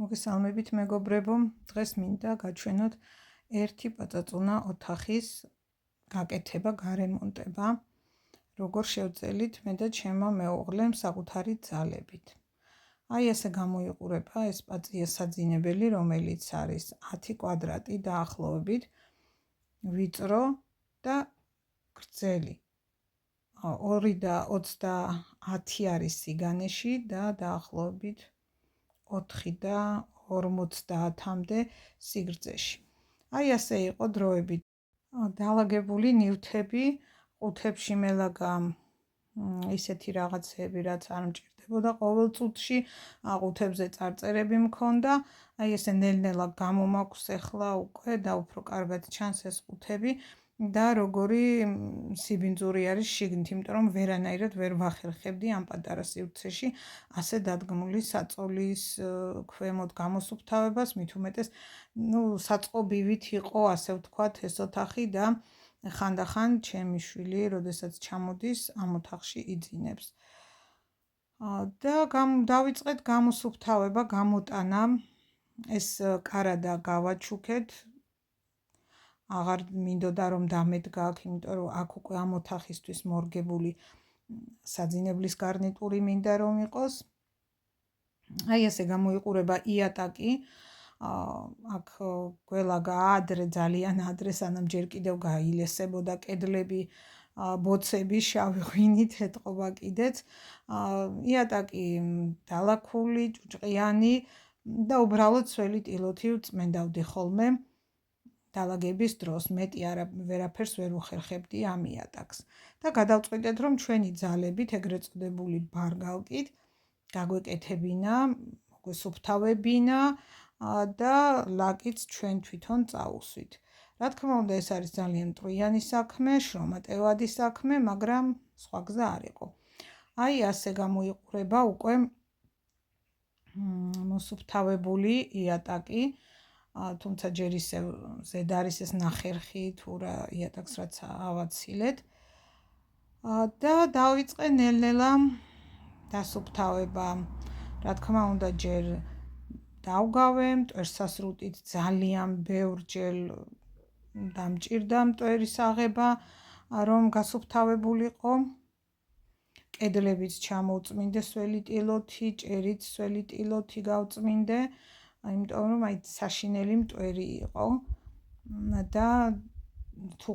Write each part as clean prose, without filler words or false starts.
მოგესალმებით მეგობრებო, დღეს მინდა გაჩვენოთ ერთი პაწაწუნა ოთახის გაკეთება, გარემონტება, როგორ შევწელით მე და ჩემმა მეუღლემ საკუთარი ძალებით. აი ესე გამოიყურება ეს პაწია საძინებელი, რომელიც არის 10 კვადრატი დაახლოებით, ვიწრო და გრძელი. 2 და 30 არის სიგანეში და დაახლოებით 4 და 50-მდე სიგრძეში. აი ასე იყო დროებით დალაგებული ნივთები, ყუთებში მელაგა ისეთი რაღაცები, რაც არ მჭირდებოდა ყოველ წუთში, ყუთებზე წარწერები მქონდა, აი ესე ნელ-ნელა გამომაქვს ახლა უკვე და უფრო კარგად ჩანს ეს ყუთები და როგორი სიბინძური არის შიგნით, იმიტომ რომ ვერანაირად ვერ ვახერხებდი ამ პატარა სივრცეში ასე დადგმული საწოლის ქვემოთ გამოსუფთავებას, მით უმეტეს, საწყობივით იყო, ასე ვთქვათ, ეს ოთახი და ხანდახან ჩემი შვილი, როდესაც ჩამოდის, ამ ოთახში იძინებს. და დავიწყეთ გამოსუფთავება, გამოტანა, ეს კარადა გავაჩუქეთ. აღარ მინდოდა რომ დამედგა აქ, იმიტომ რომ აქ უკვე ამ ოთახისთვის მორგებული საძინებლის გარნიტური მინდა რომ იყოს. აი ესე გამოიყურება იატაკი. აქ გველაგა ადრე, ძალიან ადრე, სანამ ჯერ კიდევ გაილესებოდა კედლები, ბოცები შავი ღვინით ეტყობა კიდეც. იატაკი დალაქული, ჭუჭყიანი და უბრალოდ სველი ტილოთი ვწმენდავდი ხოლმე. დალაგების დროს მეტი ვერაფერს ვერ უხერხებდი ამ იატაკს და გადავწყვიტეთ რომ ჩვენი ძალებით, ეგრეთ წოდებული ბარგალკით გაგვეკეთებინა, გვესუფთავებინა და ლაკიც ჩვენ თვითონ წაუსვით. რა თქმა უნდა, ეს არის ძალიან მტვრიანი საქმე, შრომატევადი საქმე, მაგრამ სხვა გზა არ იყო. აი ასე გამოიყურება უკვე მოსუფთავებული იატაკი. თუმცა ჯერ ისევ ზედ არის ეს ნახერხი თუ რა იატაკს რაც ავაცილეთ და დავიწყე ნელ-ნელა დასუფთავება. რა თქმა უნდა, ჯერ დავგავე მტვერსასრუტით, ძალიან ბევრჯერ დამჭირდა მტვერის აღება, რომ გასუფთავებულიყო. კედლებიც ჩამოვწმინდე სველი ტილოთი, ჭერიც სველი ტილოთი გავწმინდე, იმიტომ რომ აი საშინელი მტვერი იყო და თუ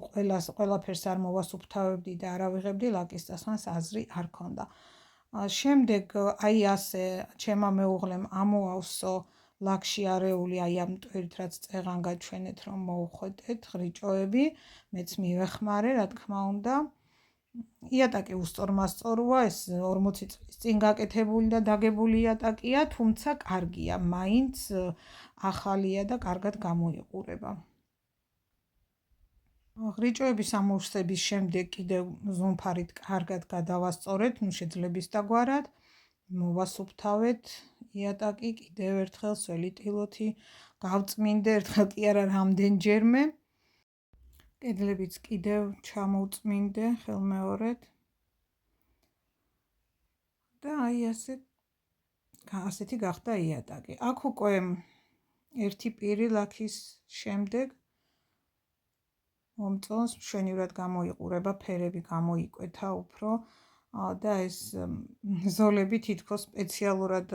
ყველაფერს არ მოვასუფთავებდი და არ ავიღებდი ლაკის წასვლას აზრი არ ქონდა. შემდეგ აი ასე ჩემმა მეუღლემ ამოავსო ლაკში არეული აი ამ მტვერით, რაც წეღან გაჩვენეთ რომ მოუხვედეთ ხრიჭოები, მეც მივეხმარე, რა თქმა უნდა. იატაკი უსწორმასწოროა, ეს 40 წლის წინ გაკეთებული და დაგებული იატაკია, თუმცა კარგია, მაინც ახალია და კარგად გამოიყურება. ხრიჭოების ამოვსების შემდეგ კიდევ ზომფარით კარგად გადავასწორეთ, შეძლების დაგვარად, მოვასუფთავეთ იატაკი, კიდევ ერთხელ სველი ტილოთი გავწმინდე, ერთხელ კი არა რამდენჯერმე. კედლებიც კიდევ ჩამოვწმინდე ხელმეორედ და აი ასეთი გახდა იატაკი. აქ უკვე ერთი პირი ლაქის შემდეგ მომწონს, მშვენივრად გამოიყურება, ფერები გამოიკვეთა უფრო და ეს ზოლები თითქოს სპეციალურად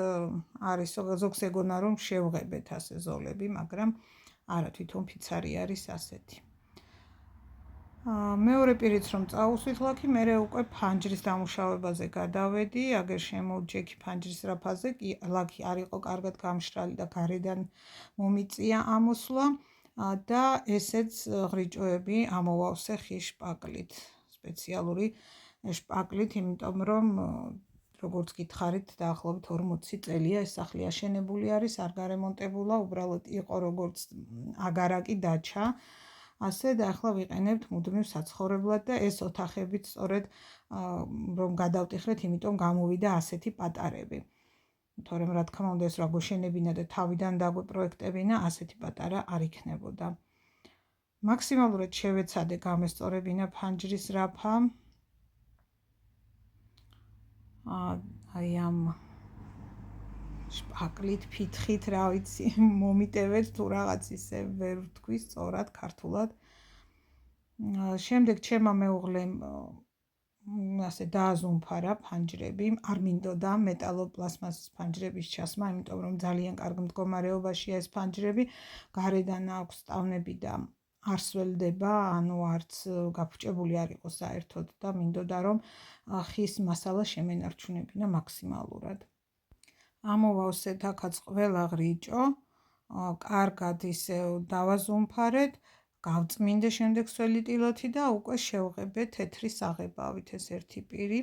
არის, ზოგს ეგონა რომ შევღებეთ ასე ზოლები, მაგრამ არა, თვითონ ფიცარი არის ასეთი. მეორე პირიც რომ წაუსვით ლაქი, მერე უკვე ფანჯრის დამუშავებაზე გადავედი, აგერ შემოვჯექი ფანჯრის რაფაზე, ლაქი არ იყო კარგად გამშრალი და გარედან მომიწია ამოსვლა და ესეც ხრიჭოები ამოვავსე ხის შპაკლით, სპეციალური შპაკლით, იმიტომ რომ როგორც გითხარით, დაახლოებით 40 წელია ეს სახლი აშენებული არის, არ გარემონტებულა, უბრალოდ იყო როგორც აგარაკი დაჩა. ასე და ახლა ვიყენებთ მუდმივ საცხოვრებლად და ეს ოთახებიც სწორედ რომ გადავტიხრეთ, იმიტომ გამოვიდა ასეთი პატარები. თორემ რა თქმა უნდა ეს რა გვეშენებინა და თავიდან დაგვეპროექტებინა, ასეთი პატარა არ იქნებოდა. მაქსიმალურად შევეცადე გამესწორებინა ფანჯრის რაფა. აი ამ შპაკლით, ფითხით, რა ვიცი, მომიტევეთ თუ რაღაც ისე ვერ ვთქვი სწორად ქართულად. შემდეგ ჩემმა მეუღლემ ასე დააზუმფარა ფანჯრები, არ მინდოდა მეტალოპლასმასის ფანჯრების ჩასმა, იმიტომ რომ ძალიან კარგ მდგომარეობაშია ეს ფანჯრები, გარედან აქვს ტავნები და არ სველდება, ანუ არც გაფუჭებული არ იყო საერთოდ და მინდოდა რომ ხის მასალა შემენარჩუნებინა მაქსიმალურად. ამოვავსეთ აქაც ყველა ღრიჭო, კარგად ისე დავაზუმფარეთ, გავწმინდე შემდეგ სველი ტილოთი და უკვე შევღებე თეთრი საღებავით ეს ერთი პირი.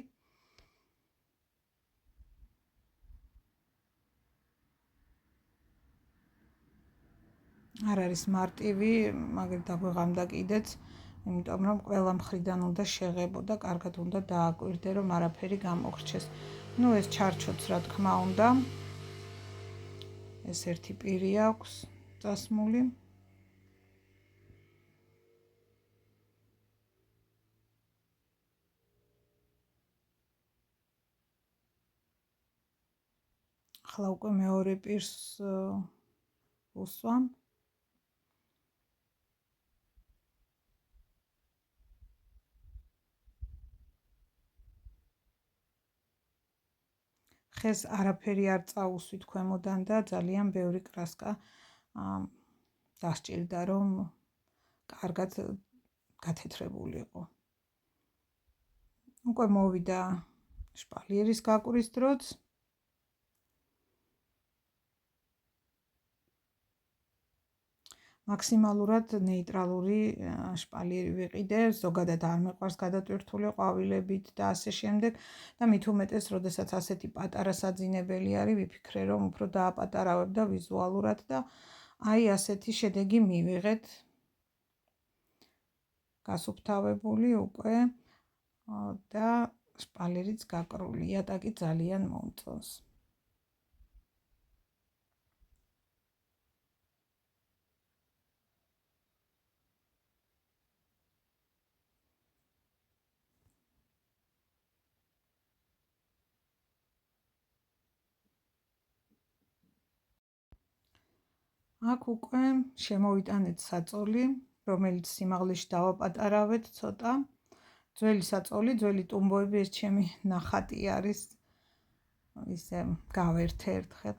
არ არის მარტივი, მაგრამ დაგვეღამდა კიდეც, იმიტომ რომ ყველა მხრიდან უნდა შეღებო და კარგად უნდა დააკვირდე, რომ არაფერი გამოგრჩეს. ნუ ეს ჩარჩოც რა თქმა უნდა. ეს ერთი პირი აქვს წასმული. ახლა უკვე მეორე პირს უსვამ. ხეს არაფერი არ წაუსვით ქვემოდან და ძალიან ბევრი კრასკა დასჭირდა, რომ კარგად გათეთრებულიყო. უკვე მოვიდა შპალიერის გაკვრის დროც. მაქსიმალურად ნეიტრალური შპალიერი ვიყიდე, ზოგადად არ მეყვარს გადატვირთული ყვავილებით და ასე შემდეგ და მით უმეტეს, როდესაც ასეთი პატარა საძინებელი არის, ვიფიქრე, რომ უფრო დააპატარავებ და ვიზუალურად და აი ასეთი შედეგი მივიღეთ. გასუფთავებული უკვე და შპალიერიც გაკრული, იატაკი ძალიან მომწონს. აქ უკვე შემოვიტანეთ საწოლი, რომელიც სიმაღლეში დავაპატარავეთ ცოტა. ძველი საწოლი, ძველი ტუმბოები, ეს ჩემი ნახატი არის. ისე გავერთე ერთხელ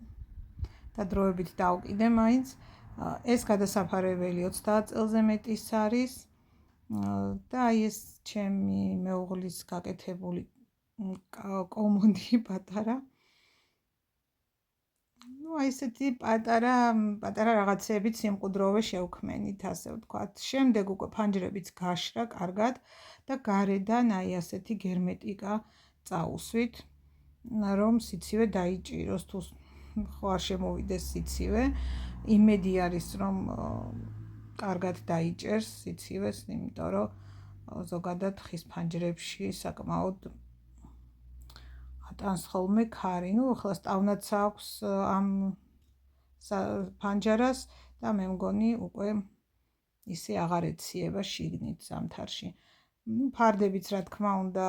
და დროებით დავკიდე მაინც. ეს გადასაფარებელი 30 წელზე მეტის არის და აი ეს ჩემი მეუღლის გაკეთებული კომოდი პატარა. ну აი ესეთი პატარა რაღაცეებით სიმყუდროვე შევქმენით, ასე ვთქვათ. შემდეგ უკვე ფანჯრებიც გაშრა კარგად და გარედან აი ასეთი გერმეტიკა წაუსვით, რომ სიცივე დაიჭიროს, თუ ხო არ შემოვიდეს სიცივე. იმედი არის, რომ კარგად დაიჭერს სიცივეს, იმიტომ რომ ზოგადად ხის ფანჯრებში საკმაოდ ატანს ხოლმე ქარი. ну ახლა სტავნაც აქვს ამ ფანჯარას და მე მგონი უკვე ისე აღარ ეციება შიგნით ზამთარში. ну ფარდებიც რა თქმა უნდა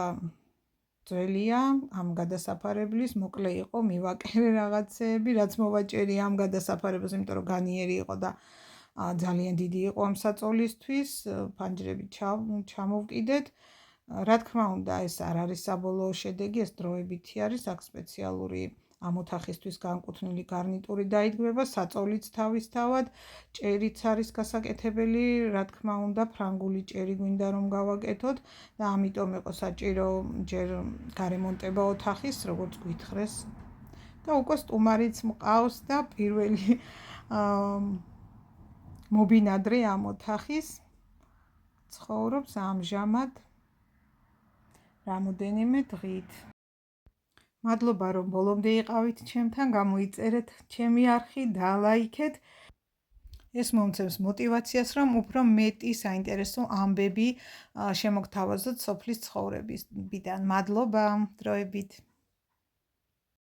ძველია, ამ გადასაფარებლის მოკლე იყო, მივაკერე რაღაცეები, რაც მოვაჭერია ამ გადასაფარებელს, იმიტომ რომ განიერი იყო და ძალიან დიდი იყო ამ საწოლისთვის, ფანჯრები ჩამოვკიდეთ. რა თქმა უნდა, ეს არ არის საბოლოო შედეგი, ეს დროებითი არის, აქ სპეციალური ამ ოთახისთვის განკუთვნილი გარნიტური დაიდგმება, საწოლიც თავისთავად, ჭერიც არის გასაკეთებელი, რა თქმა უნდა, ფრანგული ჭერი გვინდა რომ გავაკეთოთ და ამიტომ იყო საჭირო ჯერ გარემონტება ოთახის, როგორც გითხრეს. და უკვე სტუმარიც მყავს და პირველი მობინადრე ამ ოთახის ცხოვრობს ამჟამად რამოდენიმე დღით. მადლობა რომ ბოლომდე იყავით ჩემთან, გამოიწერეთ ჩემი არხი, დალაიქეთ. ეს მომცემს мотивაციას, რომ უფრო მეტი საინტერესო ამბები შემოგთავაზოთ სოფლის ცხოვრებისიდან. მადლობა, დროებით.